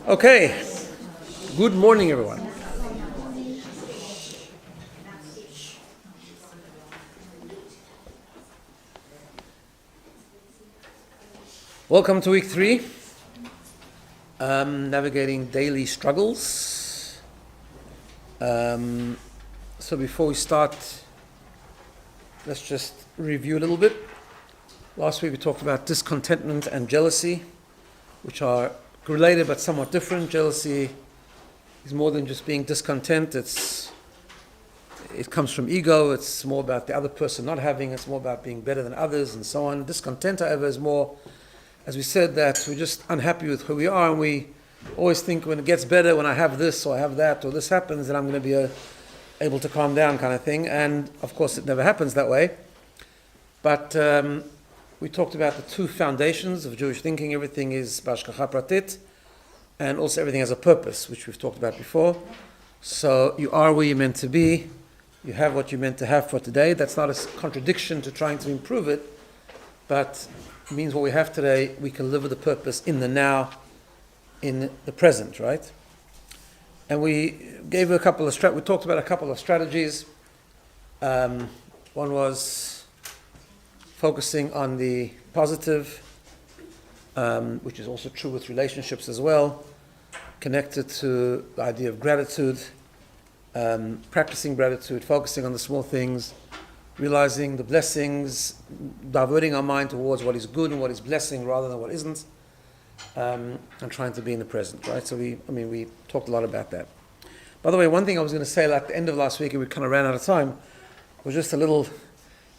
Okay, good morning everyone. Welcome to week 3, navigating daily struggles. So before we start, let's just review a little bit. Last week we talked about discontentment and jealousy, which are related but somewhat different. Jealousy is more than just being discontent. It comes from ego. It's more about the other person not having. It's more about being better than others and so on. Discontent, however, is more, as we said, that we're just unhappy with who we are, and we always think when it gets better, when I have this or I have that or this happens, then I'm going to be able to calm down, kind of thing. And of course it never happens that way. But we talked about the two foundations of Jewish thinking. Everything is b'hashgacha pratit, and also everything has a purpose, which we've talked about before. So you are where you're meant to be. You have what you're meant to have for today. That's not a contradiction to trying to improve it, but it means what we have today, we can live with the purpose in the now, in the present, right? And we gave we talked about a couple of strategies. One was focusing on the positive, which is also true with relationships as well, connected to the idea of gratitude, practicing gratitude, focusing on the small things, realizing the blessings, diverting our mind towards what is good and what is blessing rather than what isn't, and trying to be in the present, right? So we talked a lot about that. By the way, one thing I was going to say at the end of last week, and we kind of ran out of time, was just a little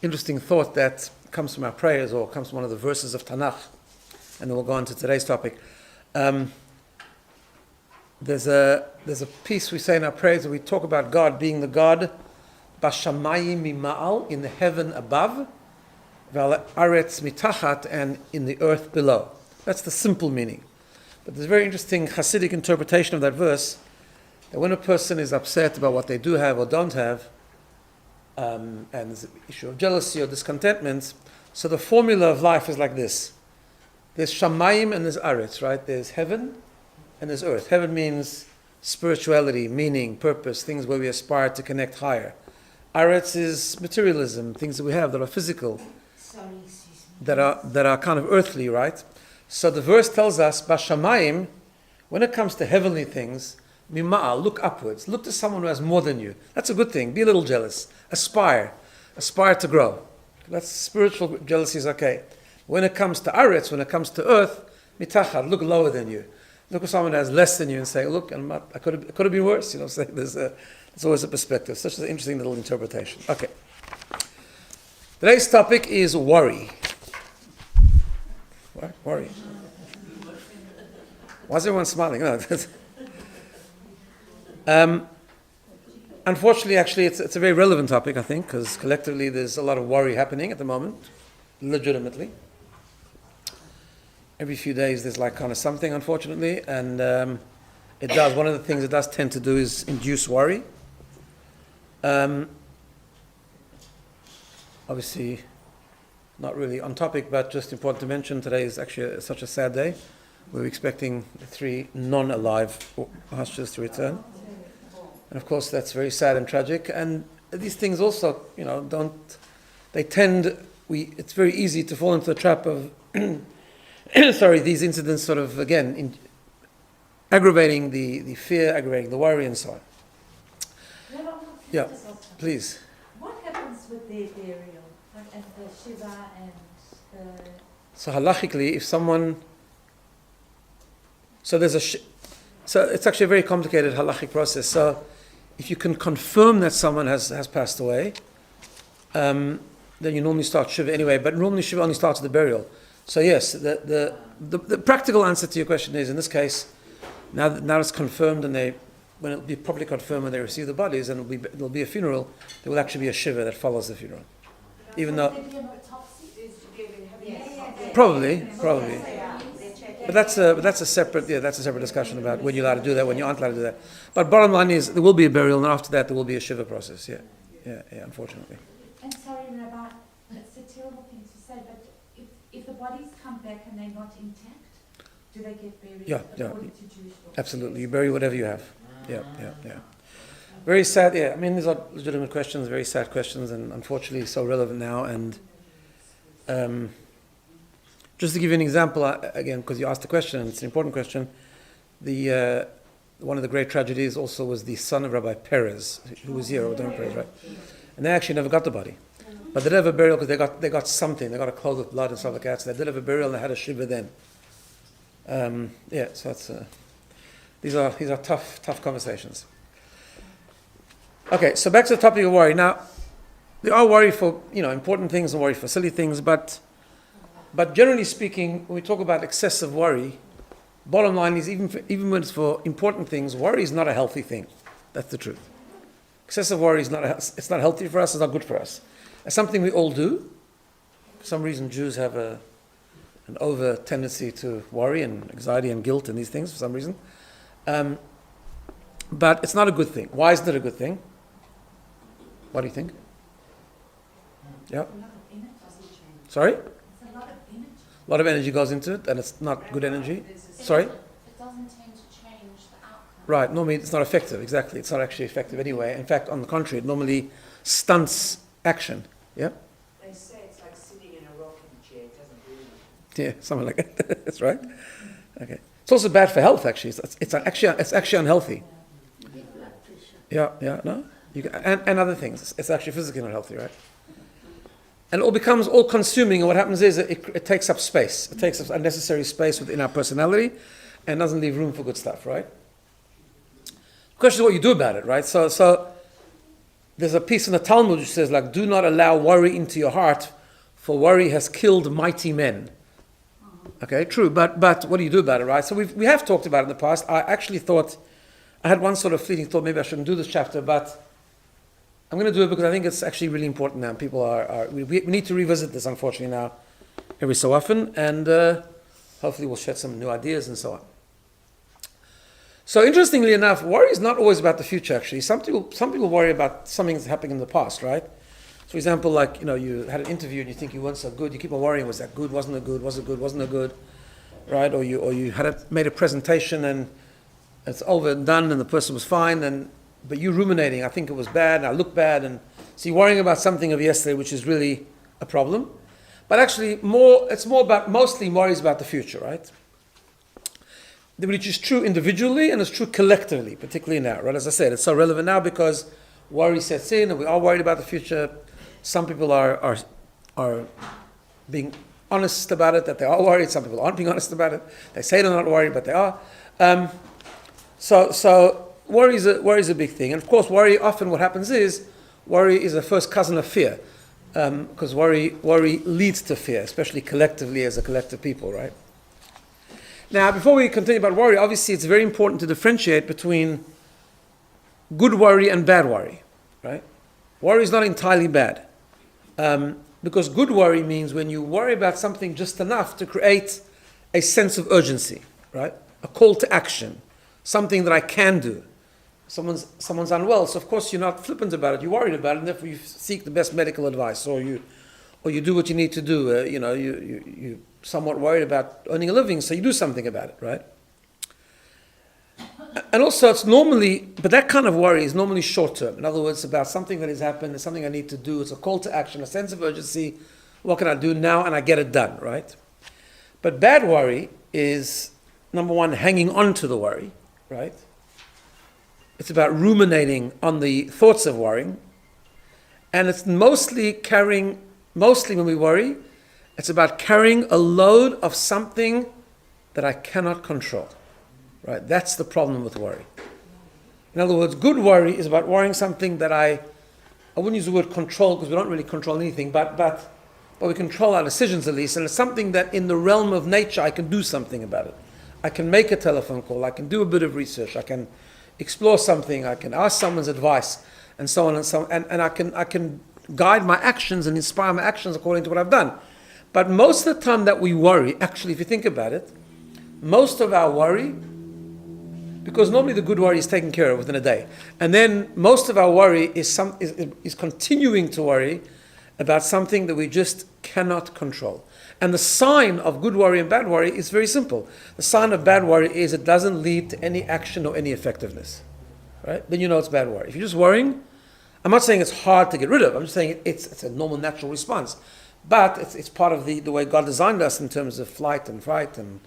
interesting thought that comes from our prayers or comes from one of the verses of Tanakh, and then we'll go on to today's topic. There's a piece we say in our prayers where we talk about God being the God Bashamayim mima'al, in the heaven above, Val aretz mitachat, and in the earth below. That's the simple meaning. But there's a very interesting Hasidic interpretation of that verse, that when a person is upset about what they do have or don't have, and there's an issue of jealousy or discontentment, so the formula of life is like this. There's shamayim and there's aretz, right? There's heaven and there's earth. Heaven means spirituality, meaning, purpose, things where we aspire to connect higher. Aretz is materialism, things that we have that are physical, that are kind of earthly, right? So the verse tells us, Bashamayim, when it comes to heavenly things, Mima'al, look upwards. Look to someone who has more than you. That's a good thing. Be a little jealous. Aspire to grow. That's spiritual jealousy is okay. When it comes to aretz, when it comes to earth, mitachad, look lower than you. Look at someone who has less than you and say, look, I could have been worse. You know, say there's always a perspective. Such an interesting little interpretation. Okay. Today's topic is worry. What? Worry. Why is everyone smiling? No. Unfortunately, actually, it's a very relevant topic, I think, because collectively there's a lot of worry happening at the moment, legitimately. Every few days there's like kind of something, unfortunately, and one of the things it does tend to do is induce worry. Obviously, not really on topic, but just important to mention, today is actually such a sad day. We're expecting 3 non-alive hostages to return. And of course, that's very sad and tragic. And these things also, it's very easy to fall into the trap of sorry, these incidents sort of, again, aggravating the fear, aggravating the worry, and so on. Yeah, please. What happens with their burial? And the Shiva and the... So halachically, if someone... So it's actually a very complicated halachic process. So if you can confirm that someone has passed away, then you normally start Shiva anyway, but normally Shiva only starts at the burial. So yes, the practical answer to your question is, in this case, now it's confirmed, and when it'll be properly confirmed when they receive the bodies, and it'll be a funeral, there will actually be a Shiva that follows the funeral. Even though... Probably. But that's a separate discussion about when you're allowed to do that, when you aren't allowed to do that. But bottom line is, there will be a burial, and after that there will be a Shiva process. Yeah, unfortunately. And sorry, Rabbi, it's a terrible thing to say, but if the bodies come back and they're not intact, do they get buried according to Jewish law? Absolutely, you bury whatever you have. Yeah. Very sad. Yeah, I mean, these are legitimate questions, very sad questions, and unfortunately so relevant now. And just to give you an example, again, because you asked the question, and it's an important question, one of the great tragedies also was the son of Rabbi Perez, who was here, Rabbi Perez, right? And they actually never got the body. But they did have a burial because they got something. They got a cloth with blood and stuff like that. So they did have a burial and they had a shiva then. So it's, these are tough conversations. Okay, so back to the topic of worry. Now, we are worried for important things and worry for silly things, but generally speaking, when we talk about excessive worry, bottom line is even when it's for important things, worry is not a healthy thing. That's the truth. Excessive worry is it's not healthy for us. It's not good for us. It's something we all do. For some reason, Jews have an over tendency to worry and anxiety and guilt and these things for some reason. But it's not a good thing. Why isn't it a good thing? What do you think? Yeah. Sorry? A lot of energy goes into it, and it's not good energy. Sorry? It doesn't tend to change the outcome. Right, normally it's not effective, exactly. It's not actually effective anyway. In fact, on the contrary, it normally stunts action. Yeah? They say it's like sitting in a rocking chair, it doesn't do Yeah, anything. something like that. That's right. Okay. It's also bad for health, actually. It's actually unhealthy. Yeah, no? And other things. It's actually physically not healthy, right? And it all becomes all-consuming, and what happens is it takes up space. It takes up unnecessary space within our personality and doesn't leave room for good stuff, right? The question is what you do about it, right? So there's a piece in the Talmud which says, like, do not allow worry into your heart, for worry has killed mighty men. Okay, true, but what do you do about it, right? So we have talked about it in the past. I actually thought, I had one sort of fleeting thought, maybe I shouldn't do this chapter, but I'm going to do it because I think it's actually really important now. People we need to revisit this, unfortunately, now every so often, and hopefully we'll shed some new ideas and so on. So interestingly enough, worry is not always about the future, actually. Some people worry about something that's happening in the past, right? So for example, like, you had an interview and you think you weren't so good, you keep on worrying, was that good, wasn't it good, was it good, wasn't it good, right? Or you made a presentation and it's over and done and the person was fine, but you ruminating, I think it was bad, and I look bad, and so you're worrying about something of yesterday, which is really a problem. But actually, mostly worries about the future, right? Which is true individually and it's true collectively, particularly now, right? As I said, it's so relevant now because worry sets in, and we are worried about the future. Some people are being honest about it, that they are worried. Some people aren't being honest about it. They say they're not worried, but they are. So worry is a big thing, and of course, worry often what happens is worry is a first cousin of fear, because worry leads to fear, especially collectively as a collective people, right? Now, before we continue about worry, obviously it's very important to differentiate between good worry and bad worry, right? Worry is not entirely bad, because good worry means when you worry about something just enough to create a sense of urgency, right? A call to action, something that I can do. Someone's unwell, so of course you're not flippant about it, you're worried about it, and therefore you seek the best medical advice, or you do what you need to do. You're somewhat worried about earning a living, so you do something about it, right? And also but that kind of worry is normally short term. In other words, about something that has happened, it's something I need to do, it's a call to action, a sense of urgency, what can I do now, and I get it done, right? But bad worry is, number one, hanging on to the worry, right? It's about ruminating on the thoughts of worrying. And it's mostly when we worry, it's about carrying a load of something that I cannot control, right? That's the problem with worry. In other words, good worry is about worrying something that I wouldn't use the word control because we don't really control anything, but we control our decisions at least, and it's something that in the realm of nature I can do something about it. I can make a telephone call, I can do a bit of research, I can explore something, I can ask someone's advice, and so on and so on, and I can guide my actions and inspire my actions according to what I've done. But most of the time that we worry, actually, if you think about it, most of our worry, because normally the good worry is taken care of within a day, and then most of our worry is continuing to worry about something that we just cannot control. And the sign of good worry and bad worry is very simple. The sign of bad worry is it doesn't lead to any action or any effectiveness, right? Then you know it's bad worry. If you're just worrying, I'm not saying it's hard to get rid of. I'm just saying it's a normal, natural response. But it's part of the way God designed us in terms of flight and fright and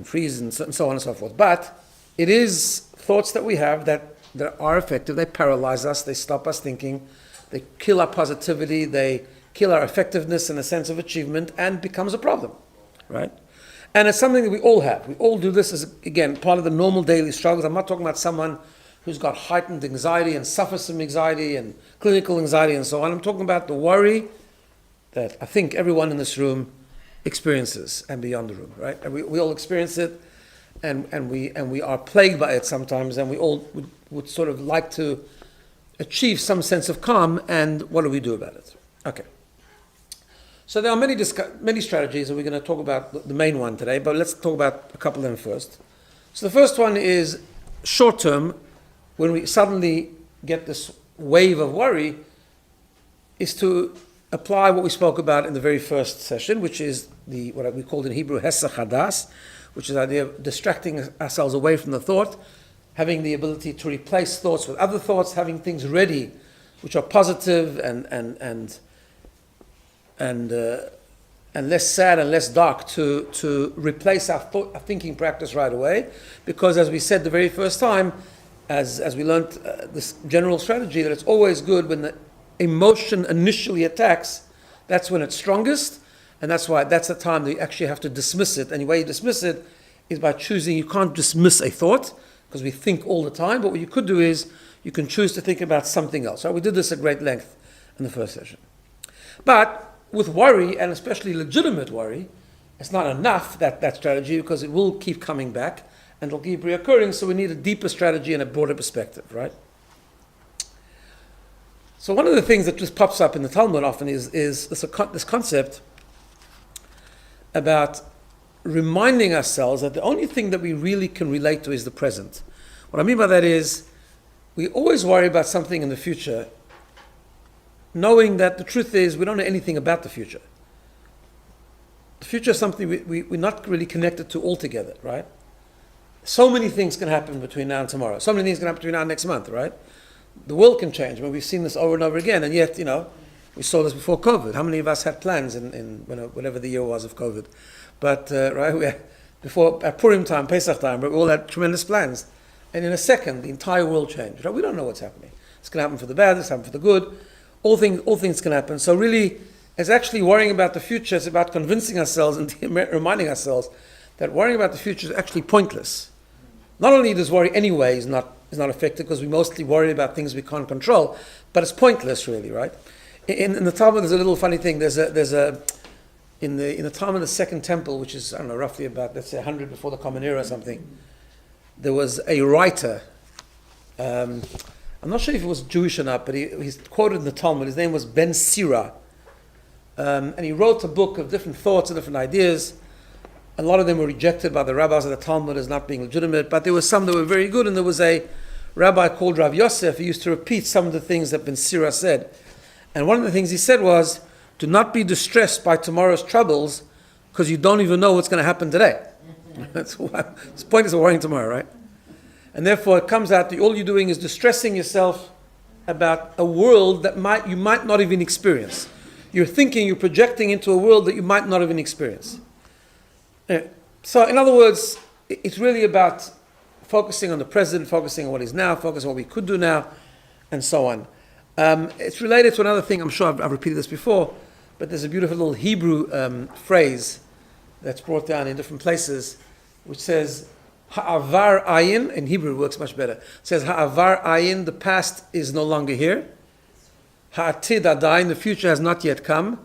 freeze and so on and so forth. But it is thoughts that we have that are effective. They paralyze us. They stop us thinking. They kill our positivity. They kill our effectiveness and a sense of achievement, and becomes a problem, right? And it's something that we all have. We all do this as, again, part of the normal daily struggles. I'm not talking about someone who's got heightened anxiety and suffers from anxiety and clinical anxiety and so on. I'm talking about the worry that I think everyone in this room experiences and beyond the room, right? And we all experience it, and we are plagued by it sometimes, and we all would sort of like to achieve some sense of calm, and what do we do about it? Okay. So there are many strategies, and we're going to talk about the main one today, but let's talk about a couple of them first. So the first one is short term, when we suddenly get this wave of worry, is to apply what we spoke about in the very first session, which is what we called in Hebrew Hesach Hadas, which is the idea of distracting ourselves away from the thought, having the ability to replace thoughts with other thoughts, having things ready which are positive and less sad and less dark to replace our thinking practice right away. Because as we said the very first time, as we learned this general strategy, that it's always good when the emotion initially attacks, that's when it's strongest, and that's the time that you actually have to dismiss it. And the way you dismiss it is by choosing. You can't dismiss a thought because we think all the time, but what you could do is you can choose to think about something else. Right? We did this at great length in the first session. But with worry, and especially legitimate worry, it's not enough, that strategy, because it will keep coming back and it'll keep reoccurring, so we need a deeper strategy and a broader perspective, right? So one of the things that just pops up in the Talmud often is this concept about reminding ourselves that the only thing that we really can relate to is the present. What I mean by that is, we always worry about something in the future, knowing that the truth is we don't know anything about the future. The future is something we're not really connected to altogether, right? So many things can happen between now and tomorrow. So many things can happen between now and next month, right? The world can change. I mean, we've seen this over and over again, and yet, we saw this before COVID. How many of us had plans in whatever the year was of COVID? But, right, before at Purim time, Pesach time, we all had tremendous plans. And in a second, the entire world changed. Right? We don't know what's happening. It's going to happen for the bad, it's happening for the good. All things can happen. So really, it's actually worrying about the future. It's about convincing ourselves and reminding ourselves that worrying about the future is actually pointless. Not only does worry anyway is not effective, because we mostly worry about things we can't control, but it's pointless, really, right? In the Talmud, there's a little funny thing. In the Talmud, the Second Temple, which is, I don't know, roughly about, let's say, 100 before the Common Era or something, there was a writer. I'm not sure if he was Jewish or not, but he's quoted in the Talmud. His name was Ben Sira. And he wrote a book of different thoughts and different ideas. A lot of them were rejected by the rabbis of the Talmud as not being legitimate, but there were some that were very good, and there was a rabbi called Rav Yosef who used to repeat some of the things that Ben Sira said. And one of the things he said was, do not be distressed by tomorrow's troubles, because you don't even know what's going to happen today. That's why it's pointless of worrying tomorrow, right? And therefore it comes out that all you're doing is distressing yourself about a world that you might not even experience. You're projecting into a world that you might not even experience. Yeah. So, in other words, it's really about focusing on the present, focusing on what is now, focusing on what we could do now, and so on. It's related to another thing. I'm sure I've repeated this before, but there's a beautiful little Hebrew phrase that's brought down in different places, which says, Ha'avar ayin, in Hebrew it works much better. It says, Ha'avar ayin, the past is no longer here. Ha'atid adayin, the future has not yet come.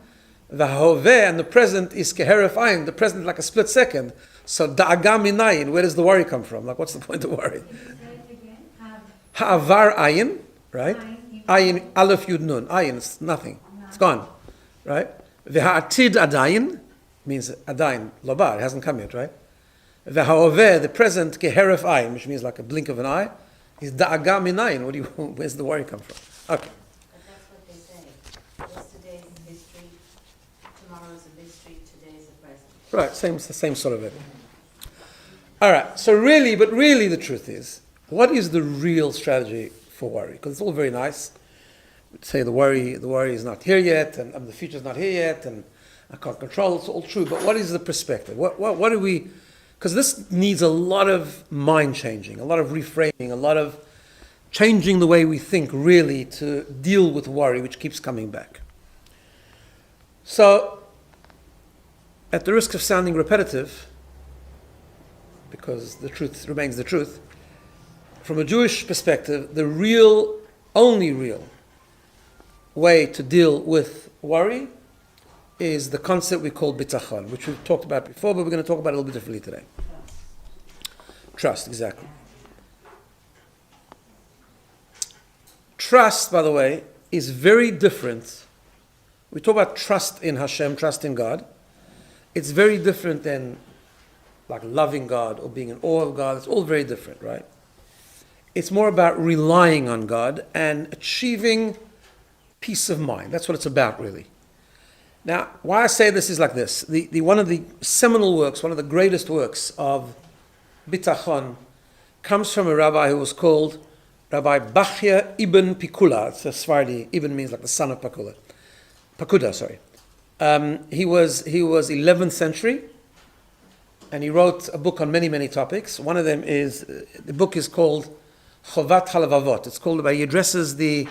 The ha'oveh, and the present is keheref ayin, the present like a split second. So da'agam minayin, where does the worry come from? Like, what's the point of worry? Ha'avar ayin, right? Ayin, aleph yud nun. Ayin, it's nothing. It's gone, right? The ha'atid adayin means adayin, lobar, it hasn't come yet, right? The ha'oveh, the present, keheref ayin, which means like a blink of an eye, is da'agam minayin. Where's the worry come from? Okay. But that's what they say. Yesterday's a history, tomorrow's a mystery, today's a present. Right, same sort of it. All right, so really the truth is, what is the real strategy for worry? Because it's all very nice. We'd say the worry is not here yet, and the future's not here yet, and I can't control. It's all true, but what is the perspective? What do we? Because this needs a lot of mind changing, a lot of reframing, a lot of changing the way we think, really, to deal with worry, which keeps coming back. So, at the risk of sounding repetitive, because the truth remains the truth, from a Jewish perspective, the only real way to deal with worry is the concept we call bitachon, which we've talked about before, but we're going to talk about it a little bit differently today. Trust, exactly. Trust, by the way, is very different. We talk about trust in Hashem, trust in God. It's very different than like loving God or being in awe of God. It's all very different, right? It's more about relying on God and achieving peace of mind. That's what it's about, really. Now, why I say this is like this. One of the seminal works, one of the greatest works of bitachon comes from a rabbi who was called Rabbi Bachya ibn Pikula. It's a Sephardi. Ibn means like the son of Pakula. Pakuda, sorry. He was 11th century, and he wrote a book on many, many topics. One of them is, the book is called Chovat Halavavot. It's called, he addresses the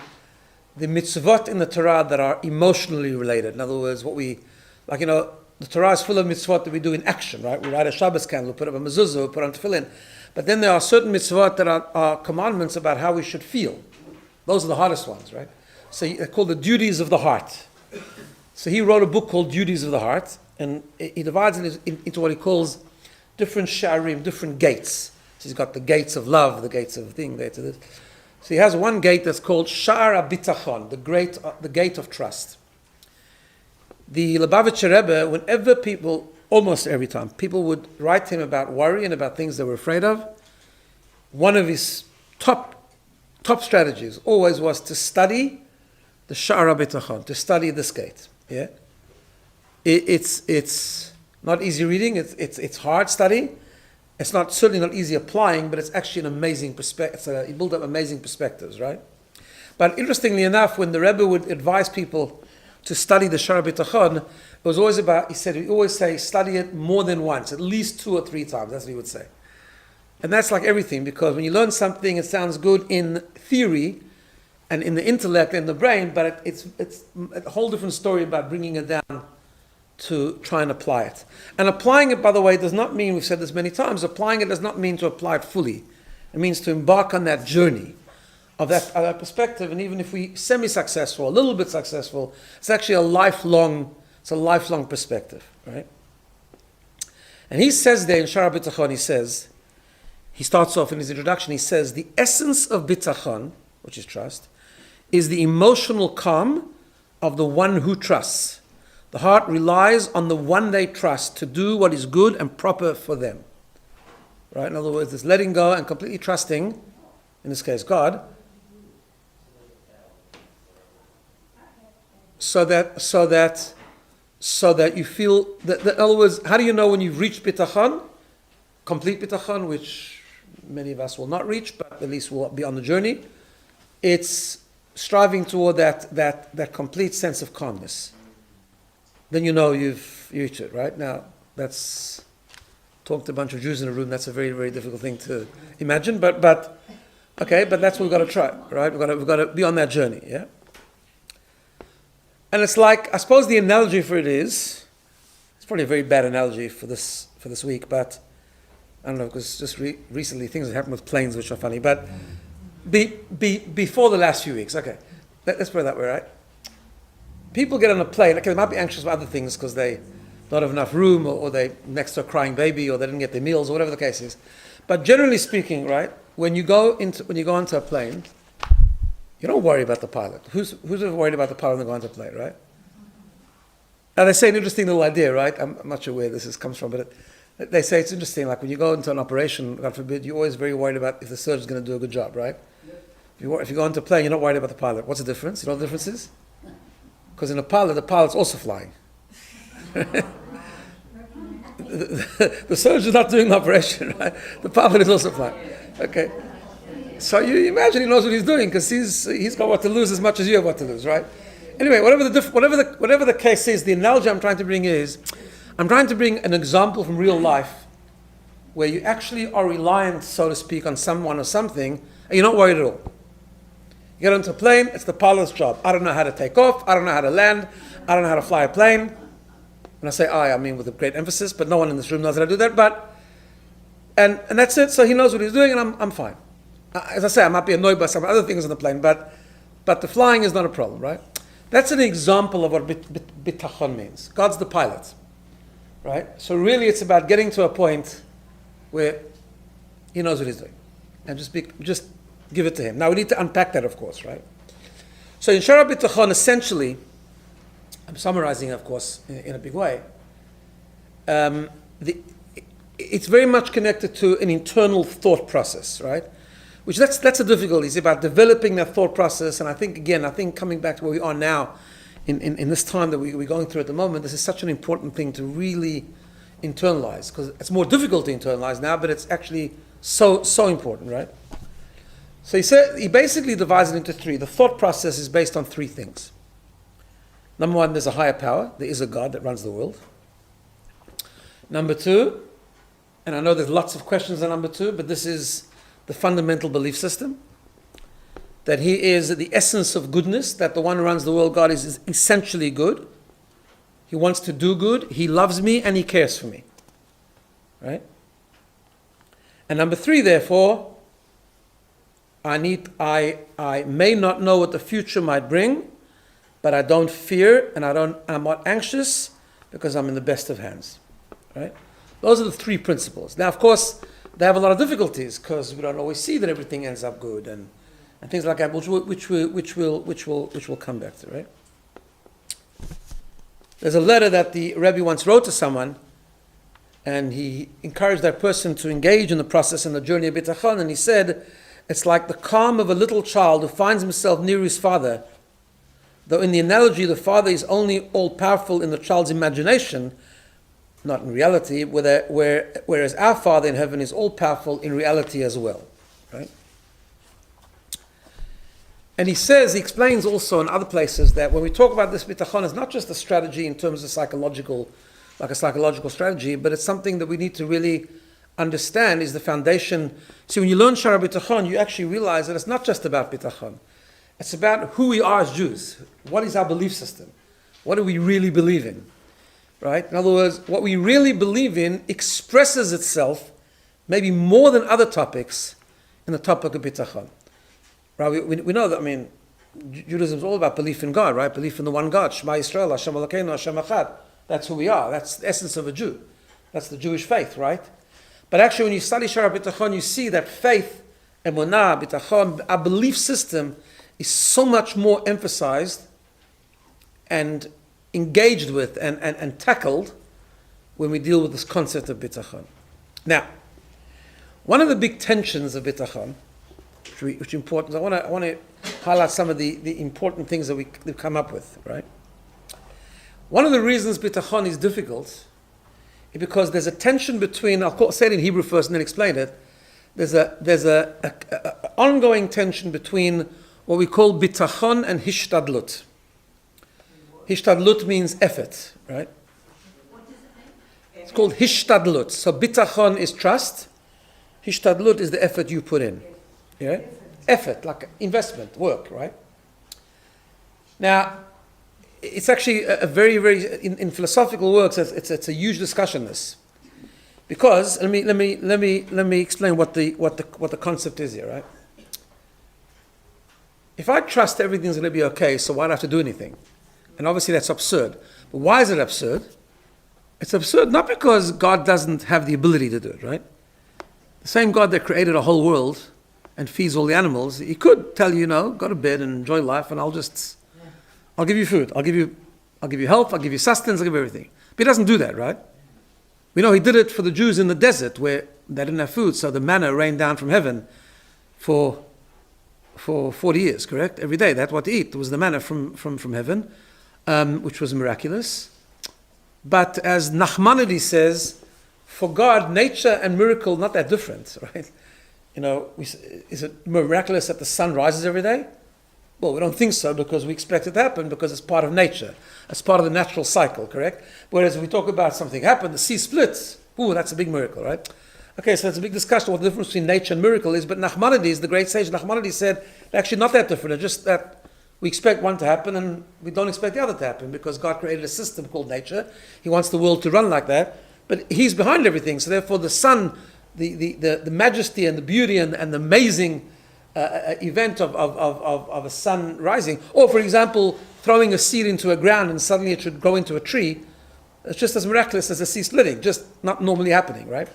mitzvot in the Torah that are emotionally related. In other words, the Torah is full of mitzvot that we do in action, right? We light a Shabbos candle, put up a mezuzah, we put on tefillin. But then there are certain mitzvot that are commandments about how we should feel. Those are the hardest ones, right? So they're called the duties of the heart. So he wrote a book called Duties of the Heart, and he divides it into what he calls different sharim, different gates. So he's got the gates of love, the gates of thing, the gates of this. So he has one gate that's called Sha'ar HaBitachon, the gate of trust. The Lubavitcher Rebbe, whenever people, almost every time, people would write to him about worry and about things they were afraid of, one of his top strategies always was to study the Sha'ar HaBitachon, to study this gate. Yeah, it's not easy reading. It's hard study. It's certainly not easy applying, but it's actually an amazing perspective. He built up amazing perspectives, right? But interestingly enough, when the Rebbe would advise people to study the Sha'ar HaBitachon, it was always about. He always say study it more than once, at least 2 or 3 times. That's what he would say, and that's like everything, because when you learn something, it sounds good in theory and in the intellect and the brain, but it's a whole different story about bringing it down to try and apply it. And applying it, by the way, does not mean, we've said this many times, applying it does not mean to apply it fully. It means to embark on that journey of that perspective, and even if we semi-successful, a little bit successful, it's actually a lifelong perspective, right? And he says there in Sha'ar HaBitachon, he starts off in his introduction, he says, the essence of bitachon, which is trust, is the emotional calm of the one who trusts. The heart relies on the one they trust to do what is good and proper for them. Right? In other words, it's letting go and completely trusting, in this case God, so that you feel that in other words, how do you know when you've reached bitachon, complete bitachon, which many of us will not reach, but at least we'll be on the journey? It's striving toward that complete sense of calmness. Then you know you've reached it, right? Now, that's talk to a bunch of Jews in a room. That's a very, very difficult thing to imagine. But that's what we've got to try, right? We've got to be on that journey, yeah. And it's like, I suppose the analogy for it is, it's probably a very bad analogy for this week, but I don't know, because just recently things have happened with planes which are funny. But before the last few weeks, okay, let's put it that way, right? People get on a plane, okay, they might be anxious about other things because they don't have enough room, or they next to a crying baby, or they didn't get their meals, or whatever the case is. But generally speaking, right, when you go onto a plane, you don't worry about the pilot. Who's ever worried about the pilot when they go onto a plane, right? Now they say an interesting little idea, right? I'm not sure where comes from, but they say it's interesting. Like when you go into an operation, God forbid, you're always very worried about if the surgeon's going to do a good job, right? If you go into a plane, you're not worried about the pilot. What's the difference? You know what the difference is? Because in a pilot, the pilot's also flying. The surgeon's not doing the operation, right? The pilot is also flying. Okay. So you imagine he knows what he's doing because he's got what to lose as much as you have what to lose, right? Anyway, whatever the case is, the analogy I'm trying to bring is, I'm trying to bring an example from real life where you actually are reliant, so to speak, on someone or something, and you're not worried at all. You get onto a plane, it's the pilot's job. I don't know how to take off, I don't know how to land, I don't know how to fly a plane. When I say I mean with a great emphasis, but no one in this room knows how to do that. And that's it. So he knows what he's doing, and I'm fine. As I say, I might be annoyed by some other things on the plane, but the flying is not a problem, right? That's an example of what bitachon means. God's the pilot, right? So really, it's about getting to a point where he knows what he's doing, and just give it to him. Now we need to unpack that, of course, right? So in Shara bitachon, essentially, I'm summarizing, of course, in a big way. It's very much connected to an internal thought process, right? Which that's a difficulty. It's about developing that thought process. And I think coming back to where we are now, in this time that we're going through at the moment, this is such an important thing to really internalize, because it's more difficult to internalize now, but it's actually so important, right? So he basically divides it into three. The thought process is based on three things. Number one, there's a higher power. There is a God that runs the world. Number two, and I know there's lots of questions on number two, but this is the fundamental belief system, that he is the essence of goodness, that the one who runs the world, God, is essentially good. He wants to do good. He loves me and he cares for me. Right? And number three, therefore, I may not know what the future might bring, but I don't fear and I'm not anxious because I'm in the best of hands. Right? Those are the three principles. Now, of course, they have a lot of difficulties because we don't always see that everything ends up good and things like that, which we'll come back to, right? There's a letter that the Rebbe once wrote to someone, and he encouraged that person to engage in the process and the journey of bitachon, and he said, it's like the calm of a little child who finds himself near his father. Though in the analogy, the father is only all-powerful in the child's imagination, not in reality, whereas our Father in heaven is all-powerful in reality as well. Right? And he explains also in other places that when we talk about this bitachon, it's not just a strategy in terms of a psychological strategy, but it's something that we need to really understand is the foundation. See, when you learn Shara bitachon, you actually realize that it's not just about bitachon. It's about who we are as Jews. What is our belief system? What do we really believe in? Right? In other words, what we really believe in expresses itself maybe more than other topics in the topic of bitachon. Right? We know that, Judaism is all about belief in God, right? Belief in the one God. Shema Yisrael, Hashem Elokeinu, Hashem Echad. That's who we are. That's the essence of a Jew. That's the Jewish faith, right? But actually, when you study Shara bitachon, you see that faith, emunah, bitachon, our belief system is so much more emphasized and engaged with and tackled when we deal with this concept of bitachon. Now, one of the big tensions of bitachon, which is important, I want to highlight some of the important things that we've come up with, right? One of the reasons bitachon is difficult is because there's a tension between, I'll say it in Hebrew first and then explain it, there's a ongoing tension between what we call bitachon and hishtadlut. Hishtadlut means effort, right? What does it mean? It's called hishtadlut. So bitachon is trust. Hishtadlut is the effort you put in. Yeah? Effort, like investment, work, right? Now, it's actually a very, very, in philosophical works, it's a huge discussion, this. Because, let me explain what the concept is here, right? If I trust everything's going to be okay, so why do I have to do anything? And obviously that's absurd. But why is it absurd? It's absurd not because God doesn't have the ability to do it, right? The same God that created a whole world and feeds all the animals, he could tell you, go to bed and enjoy life, and I'll give you food, I'll give you health, I'll give you sustenance, I'll give you everything. But he doesn't do that, right? We know he did it for the Jews in the desert where they didn't have food, so the manna rained down from heaven for 40 years, correct? Every day, that's what to eat. It was the manna from heaven, which was miraculous. But as Nachmanides says, for God, nature and miracle not that different, right? Is it miraculous that the sun rises every day? Well, we don't think so because we expect it to happen because it's part of nature. It's part of the natural cycle, correct? Whereas if we talk about something happened, the sea splits, that's a big miracle, right? Okay, so it's a big discussion what the difference between nature and miracle is, but Nachmanides, the great sage Nachmanides said, actually not that different, it's just that we expect one to happen and we don't expect the other to happen because God created a system called nature. He wants the world to run like that, but he's behind everything, so therefore the sun, the majesty and the beauty and the amazing event of a sun rising, or for example, throwing a seed into a ground and suddenly it should grow into a tree, it's just as miraculous as a sea splitting, just not normally happening, right?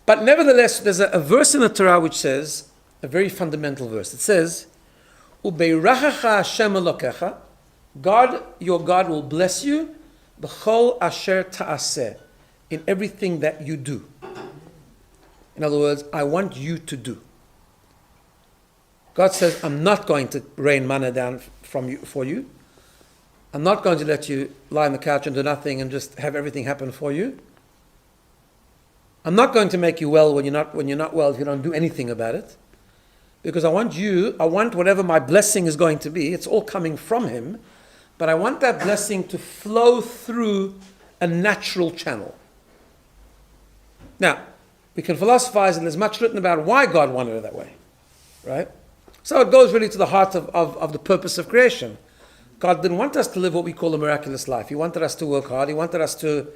But nevertheless, there's a verse in the Torah which says, a very fundamental verse. It says, "Ubeirachacha Hashem Elokecha," God, your God, will bless you, b'chol asher ta'aseh, in everything that you do. In other words, I want you to do. God says, I'm not going to rain manna down for you. I'm not going to let you lie on the couch and do nothing and just have everything happen for you. I'm not going to make you well when you're not well if you don't do anything about it. Because I want whatever my blessing is going to be, it's all coming from Him, but I want that blessing to flow through a natural channel. Now, we can philosophize, and there's much written about why God wanted it that way, right? So it goes really to the heart of the purpose of creation. God didn't want us to live what we call a miraculous life. He wanted us to work hard. He wanted us to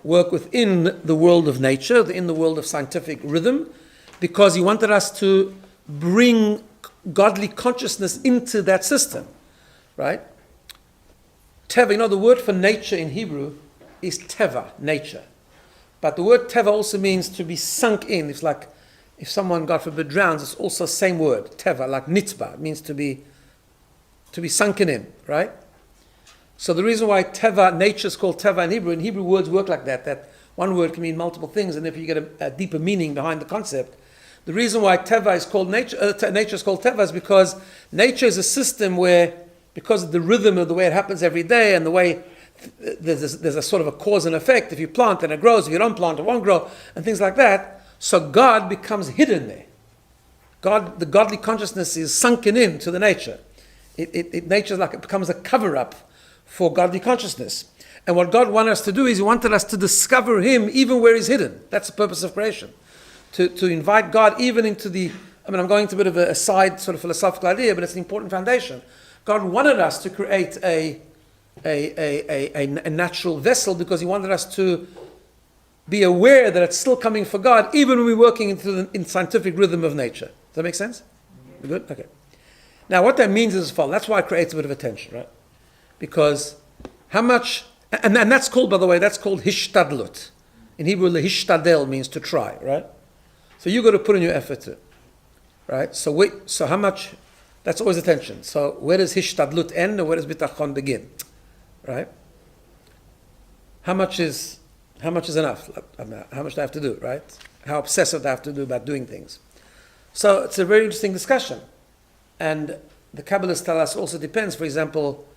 work within the world of nature, in the world of scientific rhythm, because He wanted us to bring godly consciousness into that system, right? Teva, the word for nature in Hebrew is teva, nature. But the word teva also means to be sunk in. It's like if someone, God forbid, drowns, it's also the same word, teva, like nitzba. It means to be sunken in, right? So the reason why teva, nature is called teva in Hebrew words work like that one word can mean multiple things, and if you get a deeper meaning behind the concept. The reason why teva is called nature is called teva is because nature is a system where, because of the rhythm of the way it happens every day and the way there's a sort of a cause and effect. If you plant, then it grows. If you don't plant, it won't grow, and things like that. So God becomes hidden there. The godly consciousness is sunken into the nature. Nature is like it becomes a cover-up for godly consciousness. And what God wanted us to do is He wanted us to discover Him even where He's hidden. That's the purpose of creation. To invite God even into I'm going to a bit of a side sort of philosophical idea, but it's an important foundation. God wanted us to create a natural vessel because He wanted us to be aware that it's still coming for God, even when we're working in scientific rhythm of nature. Does that make sense? We're good? Okay. Now, what that means is as follows. That's why it creates a bit of attention, right? Because how much, and that's called, by the way, that's called hishtadlut. In Hebrew, hishtadel means to try, right? So you got to put in your effort to, right? So how much? That's always attention. So where does hishtadlut end and where does bitachon begin, right? How much is enough? How much do I have to do, right? How obsessive do I have to do about doing things? So it's a very interesting discussion, and the Kabbalists tell us also depends. For example,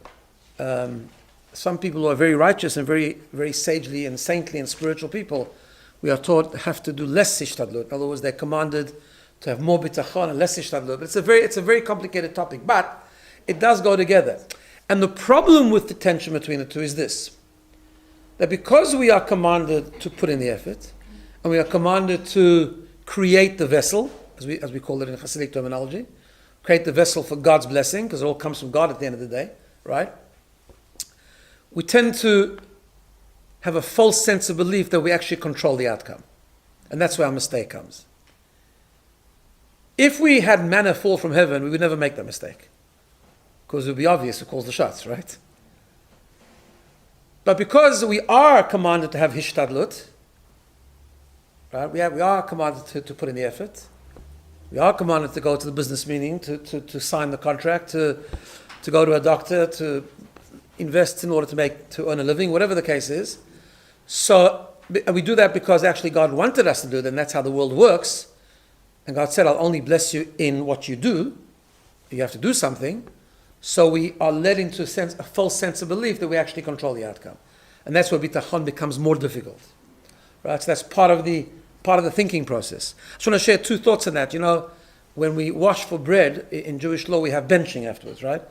some people who are very righteous and very, very sagely and saintly and spiritual people, we are taught have to do less hishtadlut. In other words, they're commanded to have more bitachon and less hishtadlut. But it's a very complicated topic, but it does go together. And the problem with the tension between the two is this. that because we are commanded to put in the effort, and we are commanded to create the vessel, as we call it in Hasidic terminology, create the vessel for God's blessing, because it all comes from God at the end of the day, right? We tend to have a false sense of belief that we actually control the outcome. And that's where our mistake comes. If we had manna fall from heaven, we would never make that mistake. Because it would be obvious who calls the shots, right? But because we are commanded to have hishtadlut, right? We are commanded to put in the effort. We are commanded to go to the business meeting, to sign the contract, to go to a doctor, to invest in order to earn a living, whatever the case is. So we do that because actually God wanted us to do it, and that's how the world works. And God said, I'll only bless you in what you do. You have to do something. So we are led into a false sense of belief that we actually control the outcome. And that's where bitachon becomes more difficult. Right? So that's part of the thinking process. I just want to share two thoughts on that. You know, when we wash for bread, in Jewish law, we have benching afterwards, right?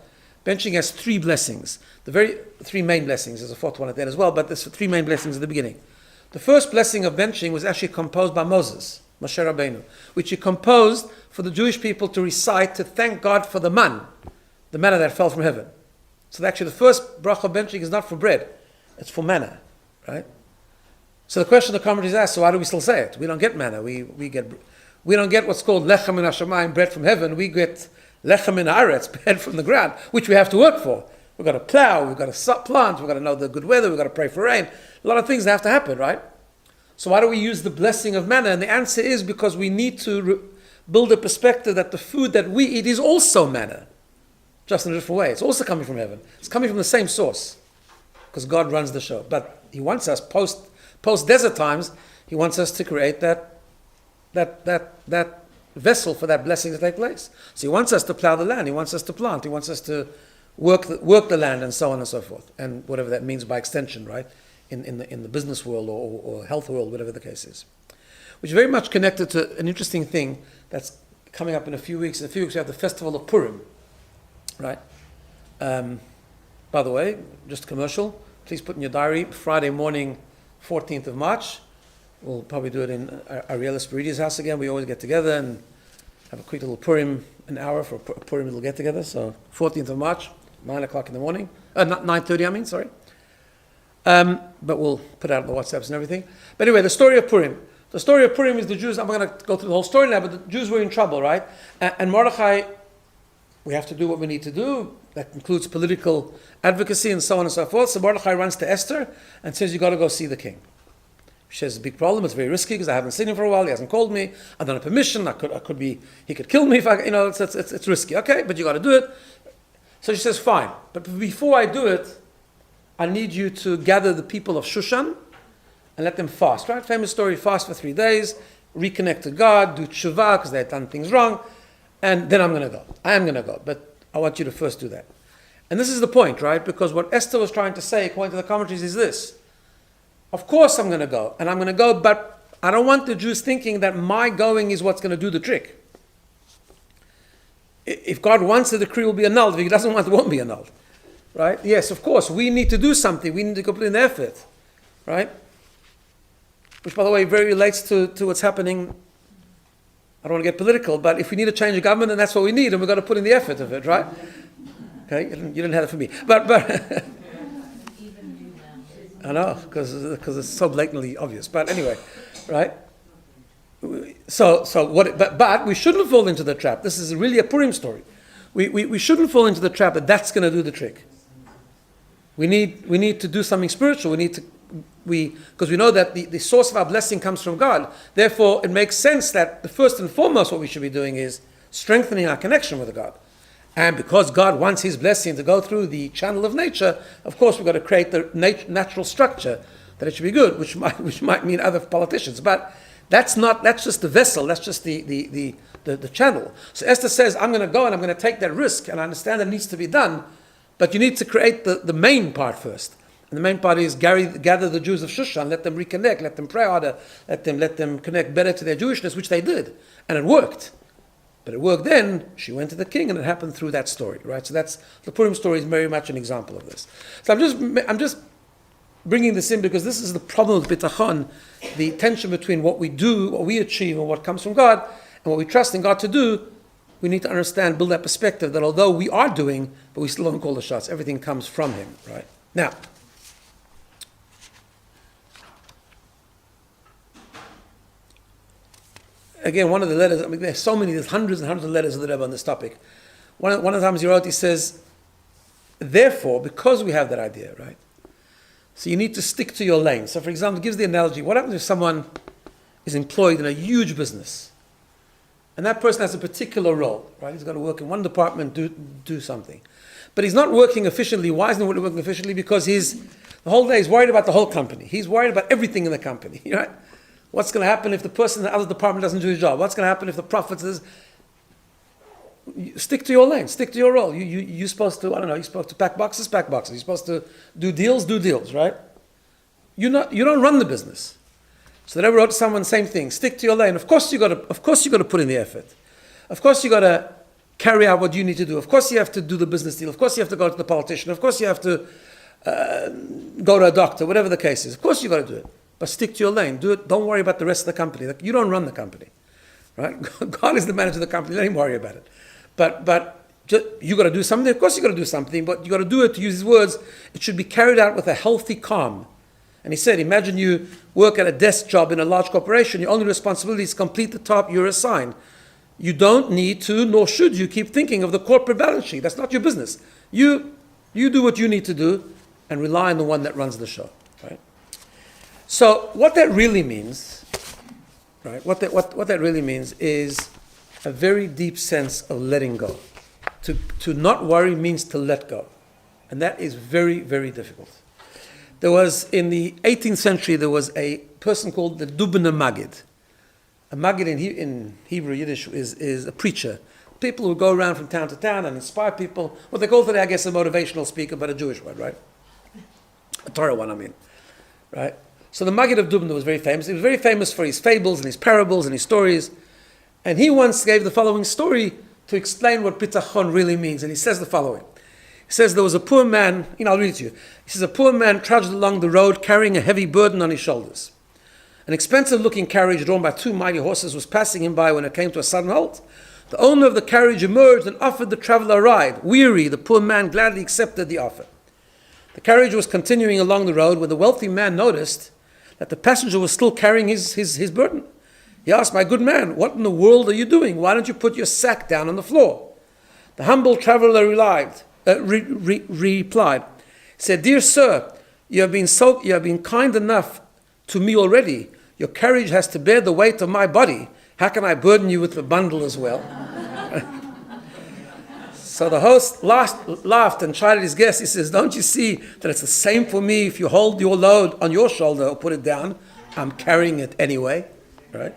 Benching has three blessings. Three main blessings. There's a fourth one at the end as well, but there's three main blessings at the beginning. The first blessing of benching was actually composed by Moses, Moshe Rabbeinu, which he composed for the Jewish people to recite to thank God for the manna that fell from heaven. So actually the first bracha of benching is not for bread, it's for manna, right? So the question the commentaries ask, so why do we still say it? We don't get manna. We don't get what's called lechem min hashamayim, bread from heaven. We get lechem min haaretz, bread from the ground, which we have to work for. We've got to plow, we've got to plant, we've got to know the good weather, we've got to pray for rain. A lot of things that have to happen, right? So why do we use the blessing of manna? And the answer is because we need to build a perspective that the food that we eat is also manna, just in a different way. It's also coming from heaven. It's coming from the same source, because God runs the show. But He wants us post-desert times. He wants us to create that vessel for that blessing to take place. So He wants us to plow the land. He wants us to plant. He wants us to work the land, and so on and so forth, and whatever that means by extension, right? In the business world or health world, whatever the case is, which is very much connected to an interesting thing that's coming up in a few weeks. In a few weeks, we have the festival of Purim, right? By the way, just a commercial. Please put in your diary, Friday morning, 14th of March. We'll probably do it in Ariela Spiridi's house again. We always get together and have a quick little Purim, an hour for a Purim little get together. So 14th of March, 9 o'clock in the morning. 9:30, sorry. But we'll put out the WhatsApps and everything. But anyway, the story of Purim. The story of Purim is the Jews, I'm going to go through the whole story now, but the Jews were in trouble, right? And Mordechai, we have to do what we need to do. That includes political advocacy and so on and so forth. So Mordechai runs to Esther and says, you got to go see the king. She says, it's a big problem, it's very risky because I haven't seen him for a while, he hasn't called me, I don't have permission, he could kill me if it's risky. Okay, but you got to do it. So she says, fine. But before I do it, I need you to gather the people of Shushan and let them fast, right? Famous story, fast for 3 days, reconnect to God, do tshuva because they had done things wrong, and then I'm going to go. I am going to go, but I want you to first do that. And this is the point, right? Because what Esther was trying to say, according to the commentaries, is this. Of course I'm going to go, and I'm going to go, but I don't want the Jews thinking that my going is what's going to do the trick. If God wants, the decree will be annulled. If He doesn't want, it won't be annulled. Right? Yes, of course, we need to do something. We need to put in effort. Right? Which, by the way, very relates to what's happening. I don't want to get political, but if we need to change the government, then that's what we need, and we've got to put in the effort of it, right? Okay? You didn't have it for me. But I know, because it's so blatantly obvious. But anyway, right? But we shouldn't fall into the trap. This is really a Purim story. We shouldn't fall into the trap that that's going to do the trick. We need to do something spiritual. Because we know that the source of our blessing comes from God. Therefore, it makes sense that the first and foremost what we should be doing is strengthening our connection with God. And because God wants His blessing to go through the channel of nature, of course we've got to create the natural structure that it should be good, which might mean other politicians. But that's just the vessel, that's just the channel. So Esther says, I'm going to go and I'm going to take that risk, and I understand that it needs to be done, but you need to create the main part first. And the main part is gather the Jews of Shushan, let them reconnect, let them pray harder, let them connect better to their Jewishness, which they did. And it worked. But it worked then, she went to the king, and it happened through that story, right? So the Purim story is very much an example of this. So I'm just bringing this in because this is the problem with bitachon, the tension between what we do, what we achieve, and what comes from God, and what we trust in God to do. We need to understand, build that perspective that although we are doing, but we still don't call the shots. Everything comes from Him, right? Now, again, one of the letters, I mean, there's so many, there's hundreds and hundreds of letters of the Rebbe on this topic. One of the times he wrote, he says, therefore, because we have that idea, right? So you need to stick to your lane. So for example, it gives the analogy, what happens if someone is employed in a huge business? And that person has a particular role, right? He's got to work in one department, do something. But he's not working efficiently. Why isn't he working efficiently? Because the whole day he's worried about the whole company. He's worried about everything in the company, right? What's going to happen if the person in the other department doesn't do his job? What's going to happen if the profits is... Stick to your lane, stick to your role. You're supposed to, I don't know, you're supposed to pack boxes. You're supposed to do deals, right? You don't run the business. So they wrote to someone, same thing, stick to your lane. Of course you got to put in the effort. Of course you got to carry out what you need to do. Of course you have to do the business deal. Of course you have to go to the politician. Of course you have to go to a doctor, whatever the case is. Of course you got to do it. But stick to your lane. Do it. Don't worry about the rest of the company. You don't run the company, right? God is the manager of the company. Let him worry about it. But you got to do something. Of course you got to do something, but you got to do it, to use his words, it should be carried out with a healthy calm. And he said, imagine you work at a desk job in a large corporation. Your only responsibility is to complete the task you're assigned. You don't need to, nor should you, keep thinking of the corporate balance sheet. That's not your business. You do what you need to do and rely on the one that runs the show. Right? So what that really means, right? What that really means is a very deep sense of letting go. To not worry means to let go. And that is very, very difficult. There was, in the 18th century, there was a person called the BINA Maggid. A Maggid in Hebrew, Yiddish, is a preacher. People who go around from town to town and inspire people. What they call today, I guess, a motivational speaker, but a Jewish one, right? A Torah one, I mean. Right? So the Maggid of Dubna was very famous. He was very famous for his fables and his parables and his stories. And he once gave the following story to explain what bitachon really means. And he says the following. He says there was a poor man, I'll read it to you. He says a poor man trudged along the road carrying a heavy burden on his shoulders. An expensive-looking carriage drawn by two mighty horses was passing him by when it came to a sudden halt. The owner of the carriage emerged and offered the traveler a ride. Weary, the poor man gladly accepted the offer. The carriage was continuing along the road when the wealthy man noticed that the passenger was still carrying his burden. He asked, "My good man, what in the world are you doing? Why don't you put your sack down on the floor?" The humble traveler replied, said, "Dear sir, you have been kind enough to me already. Your carriage has to bear the weight of my body. How can I burden you with the bundle as well?" So the host laughed and chided his guest. He says, "Don't you see that it's the same for me if you hold your load on your shoulder or put it down? I'm carrying it anyway." Right?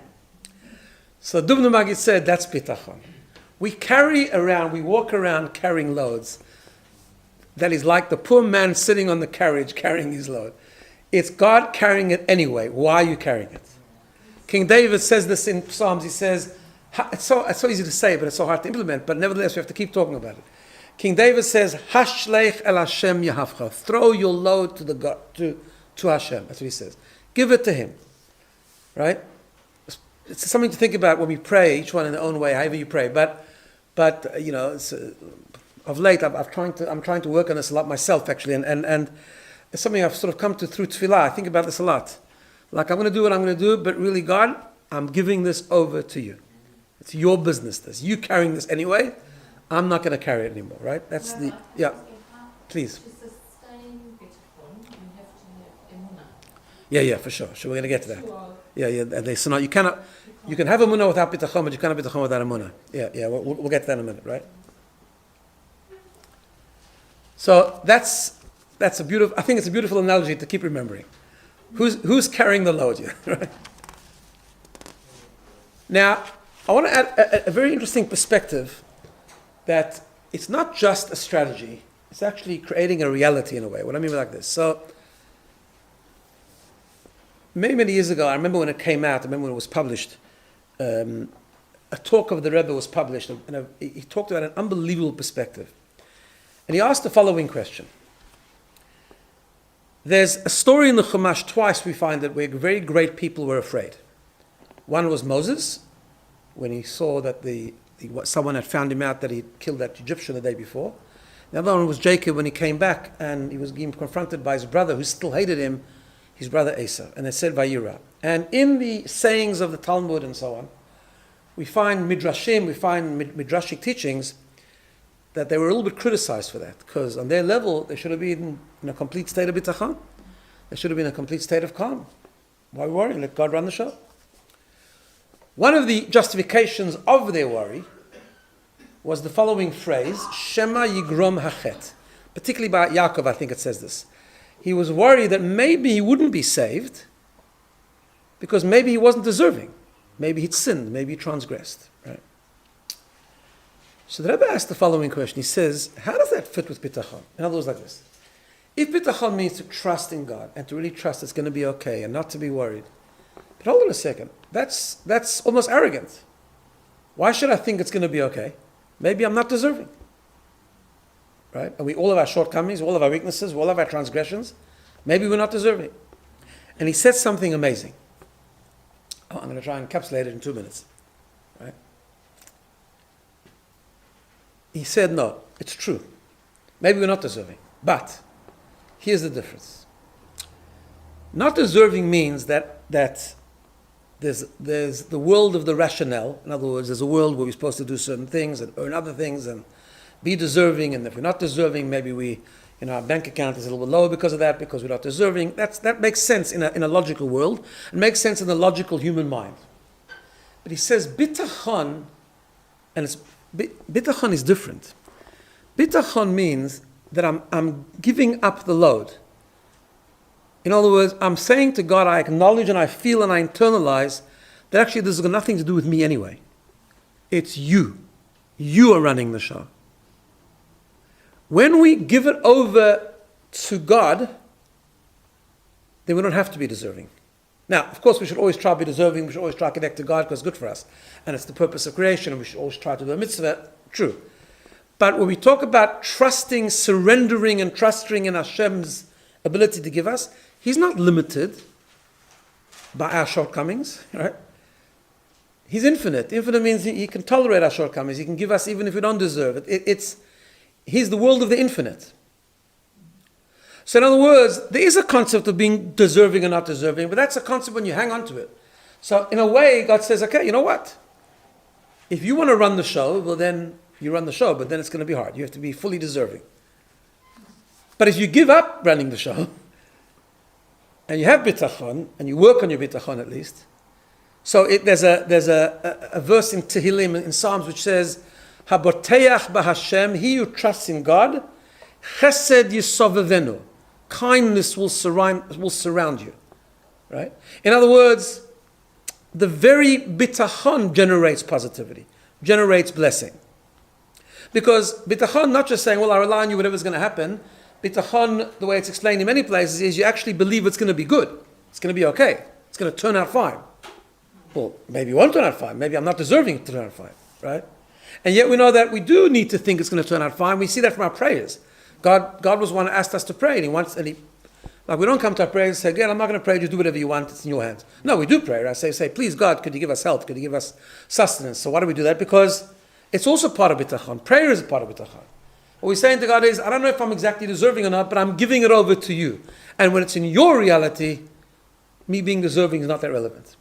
So Dubna Maggid said, that's bitachon. We walk around carrying loads. That is like the poor man sitting on the carriage carrying his load. It's God carrying it anyway. Why are you carrying it? King David says this in Psalms. He says, it's so easy to say, but it's so hard to implement. But nevertheless, we have to keep talking about it. King David says, "Hashleich el Hashem yahavcha." Throw your load to Hashem. That's what he says. Give it to Him. Right? It's something to think about when we pray, each one in their own way, however you pray. But it's, of late, I'm trying to work on this a lot myself, actually, and it's something I've sort of come to through tefillah. I think about this a lot. Like, I'm going to do what I'm going to do, but really, God, I'm giving this over to you. It's your business, this. You carrying this anyway. I'm not going to carry it anymore, right? That's please. To sustain bitachon, you have to have emunah. Yeah, for sure. We're going to get to that. Yeah. You can have emunah without bitachon, but you can't have bitachon without emunah. Yeah. We'll get to that in a minute, right? So that's a beautiful. I think it's a beautiful analogy to keep remembering. Who's carrying the load here, right? Now, I want to add a very interesting perspective that it's not just a strategy, it's actually creating a reality in a way. What I mean by like this. So, many years ago, I remember when it came out, I remember when it was published, a talk of the Rebbe was published, and he talked about an unbelievable perspective. And he asked the following question. There's a story in the Chumash twice we find that where very great people were afraid. One was Moses, when he saw that someone had found him out that he killed that Egyptian the day before. The other one was Jacob when he came back and he was being confronted by his brother who still hated him, his brother Esau. And they said Vayira. And in the sayings of the Talmud and so on, we find midrashic teachings that they were a little bit criticized for that, because on their level they should have been in a complete state of bitachon. They should have been in a complete state of calm. Why worry? Let God run the show. One of the justifications of their worry was the following phrase, Shema Yigrom Hachet. Particularly by Yaakov, I think it says this. He was worried that maybe he wouldn't be saved because maybe he wasn't deserving. Maybe he'd sinned, maybe he transgressed. Right? So the Rebbe asked the following question. He says, how does that fit with bitachon? In other words, like this. If bitachon means to trust in God and to really trust it's going to be okay and not to be worried, but hold on a second, that's almost arrogant. Why should I think it's going to be okay? Maybe I'm not deserving. Right? And we all have our shortcomings, all of our weaknesses, all of our transgressions. Maybe we're not deserving. And he said something amazing. I'm going to try and encapsulate it in 2 minutes. Right? He said, no, it's true. Maybe we're not deserving. But here's the difference. Not deserving means that there's the world of the rationale. In other words, there's a world where we're supposed to do certain things and earn other things and be deserving. And if we're not deserving, maybe our bank account is a little bit lower because of that, because we're not deserving. That makes sense in a logical world. It makes sense in the logical human mind. But he says bitachon, and bitachon is different. Bitachon means that I'm giving up the load. In other words, I'm saying to God, I acknowledge and I feel and I internalize that actually this has got nothing to do with me anyway. It's you. You are running the show. When we give it over to God, then we don't have to be deserving. Now, of course, we should always try to be deserving. We should always try to connect to God because it's good for us. And it's the purpose of creation. And we should always try to do a mitzvah. True. But when we talk about trusting, surrendering, and trusting in Hashem's ability to give us, He's not limited by our shortcomings, right? He's infinite. Infinite means He can tolerate our shortcomings. He can give us even if we don't deserve it. He's the world of the infinite. So in other words, there is a concept of being deserving and not deserving, but that's a concept when you hang on to it. So in a way, God says, okay, you know what? If you want to run the show, well then you run the show, but then it's going to be hard. You have to be fully deserving. But if you give up running the show, and you have bitachon, and you work on your bitachon at least, so there's a verse in Tehillim, in Psalms, which says, Haboteach b'Hashem, he who trusts in God, chesed yisovevenu, kindness will surround you. Right? In other words, the very bitachon generates positivity, generates blessing. Because bitachon, not just saying, well, I rely on you, whatever's going to happen. Bitachon, the way it's explained in many places, is you actually believe it's going to be good. It's going to be okay. It's going to turn out fine. Well, maybe it won't turn out fine. Maybe I'm not deserving it to turn out fine. Right? And yet we know that we do need to think it's going to turn out fine. We see that from our prayers. God was one who asked us to pray, and like we don't come to our prayers and say, "God, I'm not going to pray. Just do whatever you want. It's in your hands." No, we do pray. Right? Say, "Please, God, could you give us help? Could you give us sustenance?" So why do we do that? Because it's also part of bitachon. Prayer is a part of bitachon. What we're saying to God is, I don't know if I'm exactly deserving or not, but I'm giving it over to you. And when it's in your reality, me being deserving is not that relevant.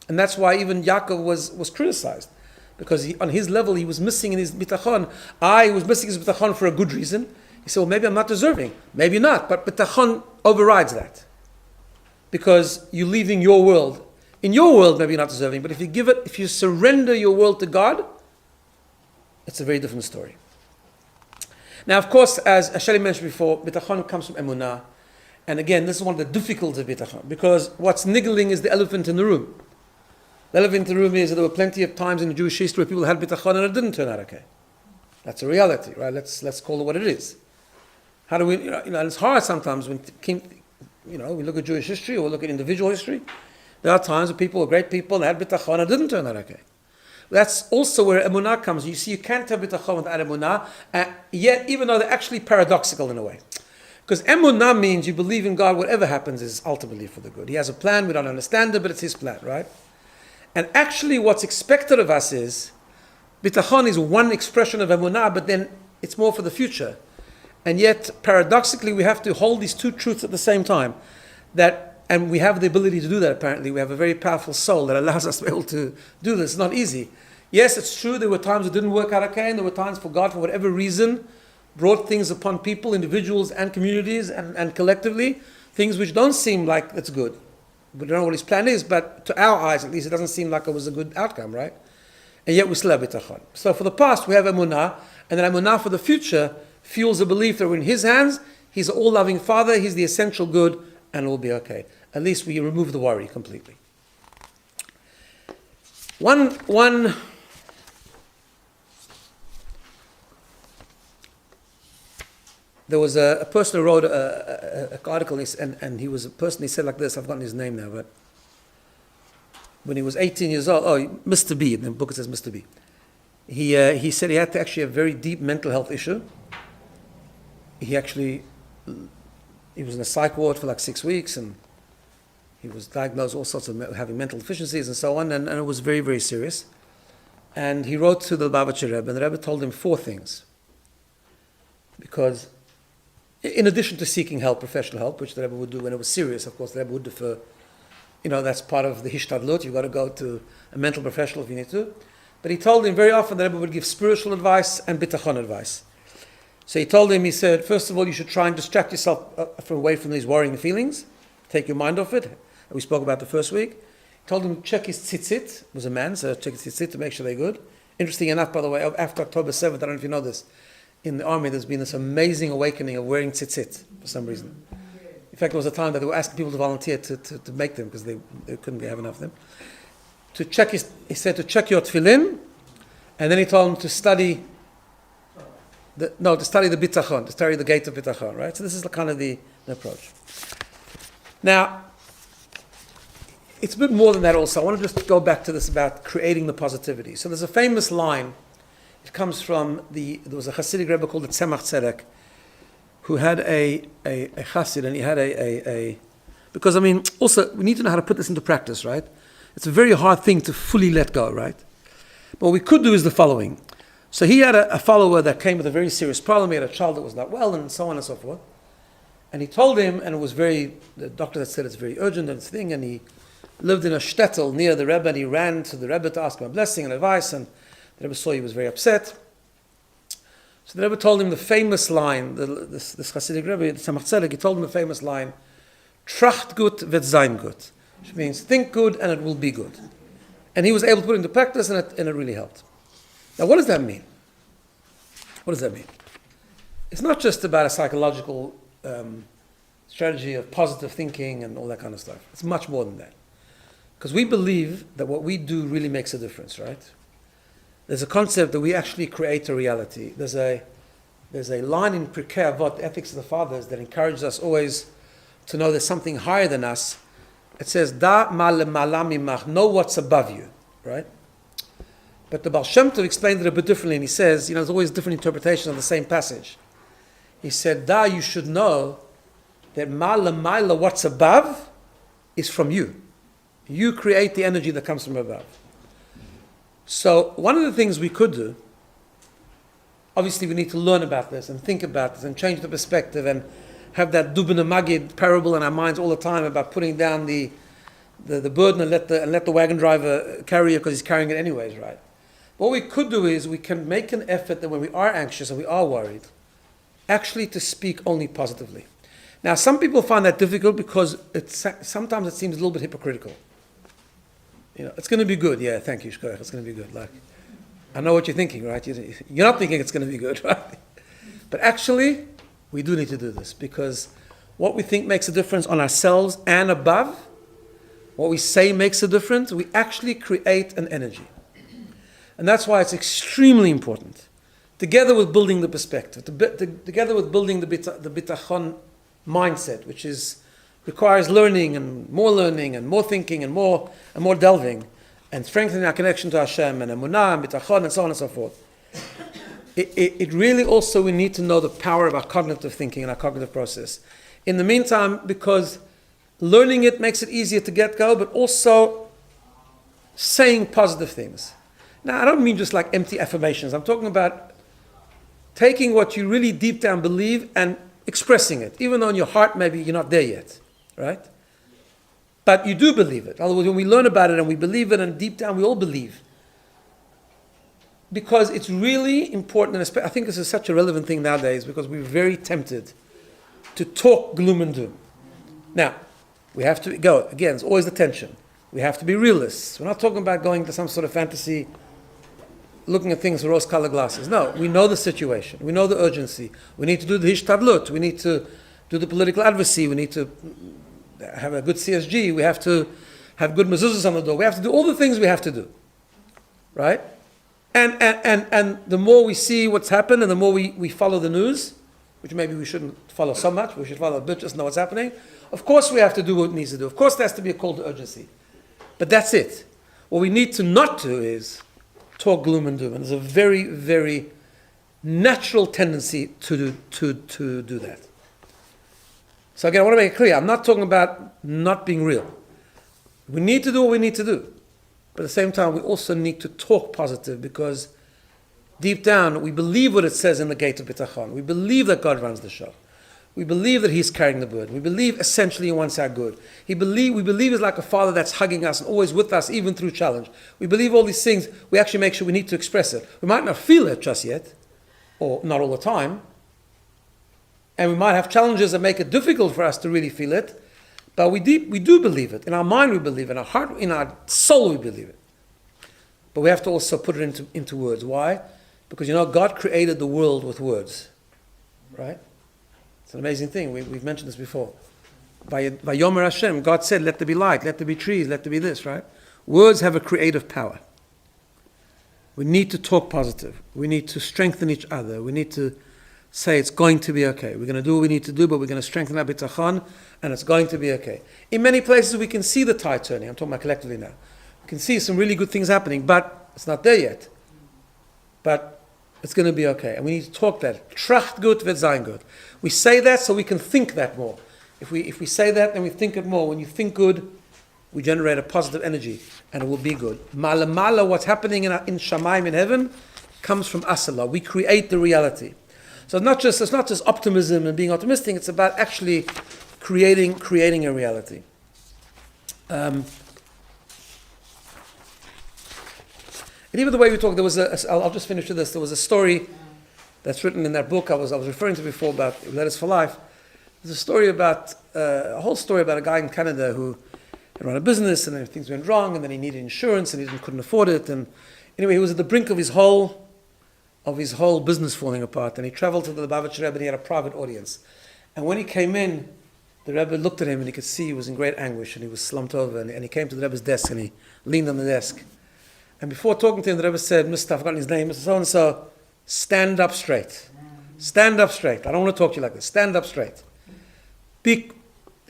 And that's why even Yaakov was criticized. Because on his level, he was missing in his bitachon. He was missing his bitachon for a good reason. He said, well, maybe I'm not deserving. Maybe not. But bitachon overrides that. Because you're leaving your world. In your world, maybe you're not deserving. But if you surrender your world to God, it's a very different story. Now, of course, as Asheli mentioned before, bitachon comes from emunah. And again, this is one of the difficulties of bitachon. Because what's niggling is the elephant in the room. The elephant in the room is that there were plenty of times in the Jewish history where people had bitachon and it didn't turn out okay. That's a reality, right? Let's call it what it is. How do we, and it's hard sometimes when we look at Jewish history or we look at individual history. There are times where people were great people and had bitachon and it didn't turn out okay. That's also where emunah comes. You see, you can't have bitachon without emunah, yet even though they're actually paradoxical in a way. Because emunah means you believe in God, whatever happens is ultimately for the good. He has a plan, we don't understand it, but it's His plan, right? And actually what's expected of us is, bitachon is one expression of emunah, but then it's more for the future. And yet, paradoxically, we have to hold these two truths at the same time. And we have the ability to do that, apparently. We have a very powerful soul that allows us to be able to do this. It's not easy. Yes, it's true, there were times it didn't work out okay, and there were times for God, for whatever reason, brought things upon people, individuals and communities and collectively, things which don't seem like it's good. We don't know what His plan is, but to our eyes, at least, it doesn't seem like it was a good outcome, right? And yet we still have bitachon. So for the past, we have emunah, and then emunah for the future fuels the belief that we're in His hands, He's an all-loving Father, He's the essential good, and it will be okay. At least we remove the worry completely. There was a person who wrote an article, and he was a person, he said like this, I've forgotten his name now, but when he was 18 years old, Mr. B, in the book it says Mr. B. He said he had to actually have a very deep mental health issue. He was in a psych ward for like 6 weeks, and he was diagnosed all sorts of having mental deficiencies and so on, and it was very, very serious. And he wrote to the Lubavitcher Rebbe, and the Rebbe told him 4 things. Because in addition to seeking help, professional help, which the Rebbe would do when it was serious, of course, the Rebbe would defer, that's part of the Hishtadlut, you've got to go to a mental professional if you need to. But he told him very often the Rebbe would give spiritual advice and bitachon advice. So he told him, he said, first of all, you should try and distract yourself away from these worrying feelings, take your mind off it. We spoke about the first week. He told him, check his tzitzit, it was a man, so check his tzitzit to make sure they're good. Interesting enough, by the way, after October 7th, I don't know if you know this, in the army there's been this amazing awakening of wearing tzitzit for some reason. In fact, there was a time that they were asking people to volunteer to make them because they couldn't have enough of them. He said to check your tefillin, and then he told him to study the bitachon, to study the gate of bitachon, right? So this is kind of the approach. Now, it's a bit more than that also. I want to just go back to this about creating the positivity. So there's a famous line. It comes from there was a Hasidic Rebbe called the Tzemach Tzedek, who had a Hasid, and he had because also we need to know how to put this into practice, right? It's a very hard thing to fully let go, right? But what we could do is the following. So he had a follower that came with a very serious problem. He had a child that was not well, and so on and so forth. And he told him, and it was the doctor had said it's very urgent and thing, and he lived in a shtetl near the Rebbe, and he ran to the Rebbe to ask him a blessing and advice, and the Rebbe saw he was very upset. So the Rebbe told him the famous line, this Hasidic Rebbe, the Tzemach Tzedek, he told him the famous line, Tracht gut wird sein gut, which means think good and it will be good. And he was able to put it into practice, and it really helped. Now, what does that mean? What does that mean? It's not just about a psychological strategy of positive thinking and all that kind of stuff. It's much more than that. Because we believe that what we do really makes a difference, right? There's a concept that we actually create a reality. There's a line in Pirkei Avot, Ethics of the Fathers, that encourages us always to know there's something higher than us. It says, Da ma lemala mimach, know what's above you, right? But the Baal Shem Tov explained it a bit differently, and he says, there's always different interpretations of the same passage. He said, Da, you should know that ma lemaila, what's above, is from you. You create the energy that comes from above. So one of the things we could do, obviously we need to learn about this and think about this and change the perspective and have that Dubin Magid parable in our minds all the time about putting down the burden and let the wagon driver carry it because he's carrying it anyways, right? What we could do is we can make an effort that when we are anxious and we are worried, actually to speak only positively. Now, some people find that difficult because sometimes it seems a little bit hypocritical. It's going to be good. Yeah, thank you, Shkoyach. It's going to be good. Like, I know what you're thinking, right? You're not thinking it's going to be good, right? But actually, we do need to do this because what we think makes a difference on ourselves and above, what we say makes a difference, we actually create an energy. And that's why it's extremely important, together with building the perspective, together with building the bitachon mindset, which requires learning and more thinking and more delving, and strengthening our connection to Hashem and emunah and bitachon and so on and so forth. it really also, we need to know the power of our cognitive thinking and our cognitive process. In the meantime, because learning it makes it easier to get go, but also saying positive things. Now, I don't mean just like empty affirmations. I'm talking about taking what you really deep down believe and expressing it, even though in your heart maybe you're not there yet, right? But you do believe it. In other words, when we learn about it and we believe it, and deep down we all believe. Because it's really important, and I think this is such a relevant thing nowadays, because we're very tempted to talk gloom and doom. Now, we have to go, again, it's always the tension. We have to be realists. We're not talking about going to some sort of fantasy, looking at things with rose-colored glasses. No, we know the situation. We know the urgency. We need to do the hishtadlut. We need to do the political advocacy. We need to have a good CSG. We have to have good mezuzahs on the door. We have to do all the things we have to do. Right? And the more we see what's happened and the more we follow the news, which maybe we shouldn't follow so much, we should follow a bit, just know what's happening. Of course we have to do what needs to do. Of course there has to be a call to urgency. But that's it. What we need to not do is talk gloom and doom. And there's a very, very natural tendency to do that. So again, I want to make it clear, I'm not talking about not being real. We need to do what we need to do. But at the same time, we also need to talk positive, because deep down, we believe what it says in the gate of Bitachon. We believe that God runs the show. We believe that He's carrying the burden. We believe essentially He wants our good. We believe He's like a father that's hugging us and always with us, even through challenge. We believe all these things. We actually make sure we need to express it. We might not feel it just yet, or not all the time. And we might have challenges that make it difficult for us to really feel it. But we do believe it. In our mind we believe it. In our heart, in our soul we believe it. But we have to also put it into words. Why? Because God created the world with words. Right? It's an amazing thing. We've mentioned this before. By Yomer Hashem, God said, let there be light, let there be trees, let there be this, right? Words have a creative power. We need to talk positive. We need to strengthen each other. We need to say it's going to be okay. We're going to do what we need to do, but we're going to strengthen our bitachon, and it's going to be okay. In many places we can see the tide turning. I'm talking about collectively now. We can see some really good things happening, but it's not there yet. But it's going to be okay. And we need to talk that. Tracht gut wird sein gut. We say that so we can think that more. If we say that, then we think it more. When you think good, we generate a positive energy, and it will be good. Mala, what's happening in Shamayim, in heaven, comes from Asala. We create the reality. So it's not just optimism and being optimistic. It's about actually creating a reality. And even the way we talk, I'll just finish with this. There was a story that's written in that book I was referring to before about Letters for Life. There's a whole story about a guy in Canada who had run a business and then things went wrong, and then he needed insurance and he couldn't afford it. And anyway, he was at the brink of his whole business falling apart, and he traveled to the Lubavitcher Rebbe and he had a private audience. And when he came in, the Rebbe looked at him and he could see he was in great anguish and he was slumped over, and he came to the Rebbe's desk and he leaned on the desk. And before talking to him, the Rebbe said, Mr. I've forgotten his name, Mr. So-and-so, stand up straight. Stand up straight. I don't want to talk to you like this. Stand up straight.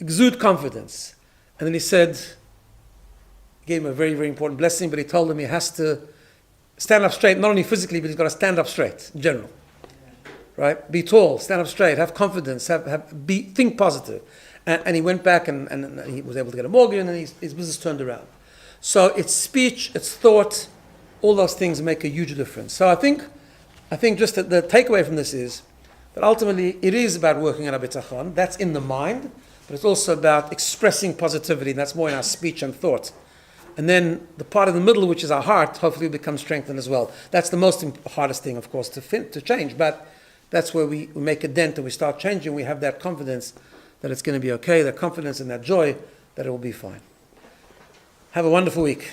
Exude confidence. And then he said, he gave him a very, very important blessing, but he told him he has to stand up straight, not only physically, but he's got to stand up straight in general. Right? Be tall, stand up straight, have confidence, think positive. And he went back and he was able to get a mortgage, and then his business turned around. So it's speech, it's thought, all those things make a huge difference. So I think just that the takeaway from this is that ultimately it is about working on our bitachon. That's in the mind, but it's also about expressing positivity, and that's more in our speech and thought. And then the part in the middle, which is our heart, hopefully becomes strengthened as well. That's the most hardest thing, of course, to change. But that's where we make a dent and we start changing. We have that confidence that it's going to be okay, that confidence and that joy that it will be fine. Have a wonderful week.